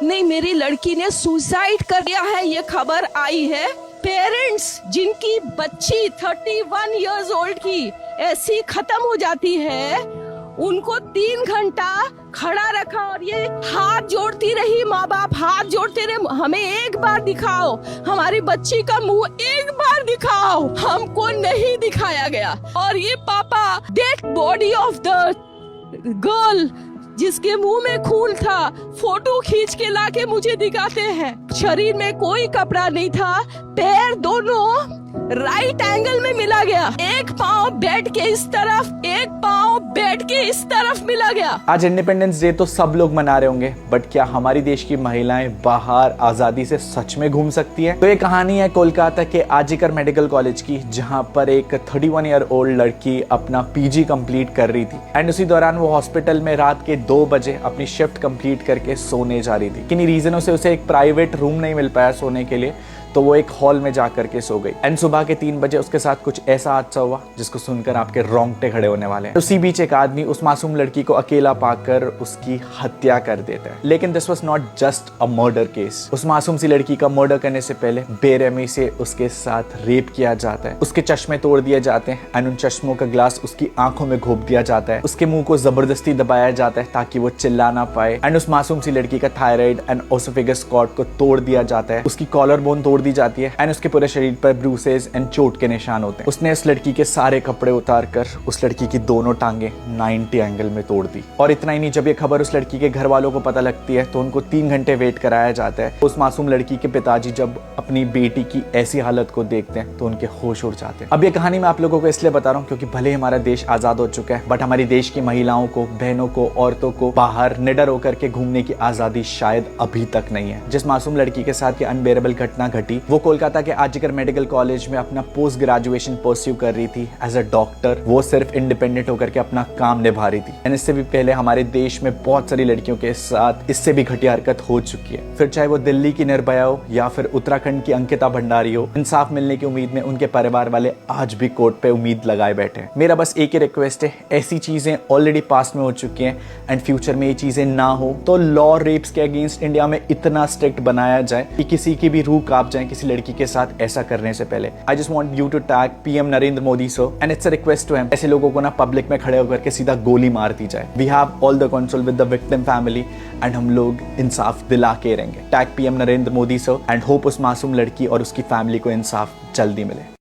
नहीं, मेरी लड़की ने सुसाइड कर लिया है, ये खबर आई है। पेरेंट्स जिनकी बच्ची 31 इयर्स ओल्ड की ऐसी खत्म हो जाती है, उनको 3 घंटा खड़ा रखा और ये हाथ जोड़ती रही, माँ बाप हाथ जोड़ते रहे, हमें एक बार दिखाओ, हमारी बच्ची का मुंह एक बार दिखाओ। हमको नहीं दिखाया गया। और ये पापा dead body of the girl जिसके मुंह में खून था, फोटो खींच के लाके मुझे दिखाते हैं। शरीर में कोई कपड़ा नहीं था, पैर दोनों राइट एंगल में मिला गया, एक पाँव बेड के इस तरफ, एक पाँव बेड के इस तरफ मिला गया। आज इंडिपेंडेंस डे तो सब लोग मना रहे होंगे, बट क्या हमारी देश की महिलाएं बाहर आजादी से सच में घूम सकती हैं? तो ये कहानी है कोलकाता के आरजीकर मेडिकल कॉलेज की, जहां पर एक 31 ईयर ओल्ड लड़की अपना पीजी कंप्लीट कर रही थी एंड उसी दौरान वो हॉस्पिटल में रात के 2 बजे अपनी शिफ्ट कंप्लीट करके सोने जा रही थी। किन्हीं रीजनों से उसे एक प्राइवेट रूम नहीं मिल पाया सोने के लिए, तो वो एक हॉल में जाकर के सो गई एंड सुबह के 3 बजे उसके साथ कुछ ऐसा हादसा हुआ जिसको सुनकर आपके रोंगटे खड़े होने वाले हैं। उसी बीच एक आदमी उस मासूम लड़की को अकेला पाकर उसकी हत्या कर देता है। लेकिन this was not just a murder case. उस मासूम सी लड़की का मर्डर करने से पहले बेरहमी से उसके साथ रेप किया जाता है। उसके चश्मे तोड़ दिए जाते हैं एंड उन चश्मों का ग्लास उसकी आंखों में घोप दिया जाता है। उसके मुंह को जबरदस्ती दबाया जाता है ताकि वो चिल्ला ना पाए एंड उस मासूम सी लड़की का थायराइड एंड ओसोफेगस कॉर्ड को तोड़ दिया जाता है। उसकी कॉलर बोन तोड़ दी जाती है एंड उसके पूरे शरीर पर ब्रूसेस एंड चोट के निशान होते हैं। उसने उस लड़की के सारे कपड़े उतार कर उस लड़की की दोनों टांगे 90 एंगल में तोड़ दी। और इतना ही नहीं, जब ये खबर उस लड़की के घर वालों को पता लगती है तो उनको 3 घंटे वेट कराया जाता है। उस मासूम लड़की के पिताजी जब अपनी बेटी की ऐसी हालत को देखते हैं तो उनके होश उड़ जाते हैं। अब ये कहानी मैं आप लोगों को इसलिए बता रहा हूँ क्योंकि भले हमारा देश आजाद हो चुका है, बट हमारी देश की महिलाओं को, बहनों को, औरतों को बाहर निडर होकर के घूमने की आजादी शायद अभी तक नहीं है। जिस मासूम लड़की के साथ ये अनबेरेबल घटना घटी, वो कोलकाता के आरजीकर मेडिकल कॉलेज में अपना पोस्ट ग्रेजुएशन परस्यू कर रही थी एज अ डॉक्टर। वो सिर्फ इंडिपेंडेंट होकर के अपना काम निभा रही थी एंड इससे भी पहले हमारे देश में बहुत सारी लड़कियों के साथ इससे भी घटिया हरकत हो चुकी है। फिर चाहे वो दिल्ली की निर्भया हो या फिर उत्तराखंड की अंकिता भंडारी हो, इंसाफ मिलने की उम्मीद में उनके परिवार वाले आज भी कोर्ट पे उम्मीद लगाए बैठे हैं। मेरा बस एक ही रिक्वेस्ट है, ऐसी चीजें ऑलरेडी पास्ट में हो चुकी हैं एंड फ्यूचर में ये चीजें ना हो तो लॉ रेप्स के अगेंस्ट इंडिया में इतना स्ट्रिक्ट बनाया जाए कि किसी की भी रूह कांप जाए किसी लड़की के साथ ऐसा करने से पहले। I just want you to tag PM Narendra Modi sir and it's a request to him, ऐसे लोगों को ना पब्लिक में खड़े होकर के सीधा गोली मार दी जाए। We have all the console with the victim family and हम लोग इंसाफ दिला के रहेंगे। Tag PM Narendra Modi sir and hope उस मासूम लड़की और उसकी फैमिली को इंसाफ जल्दी मिले।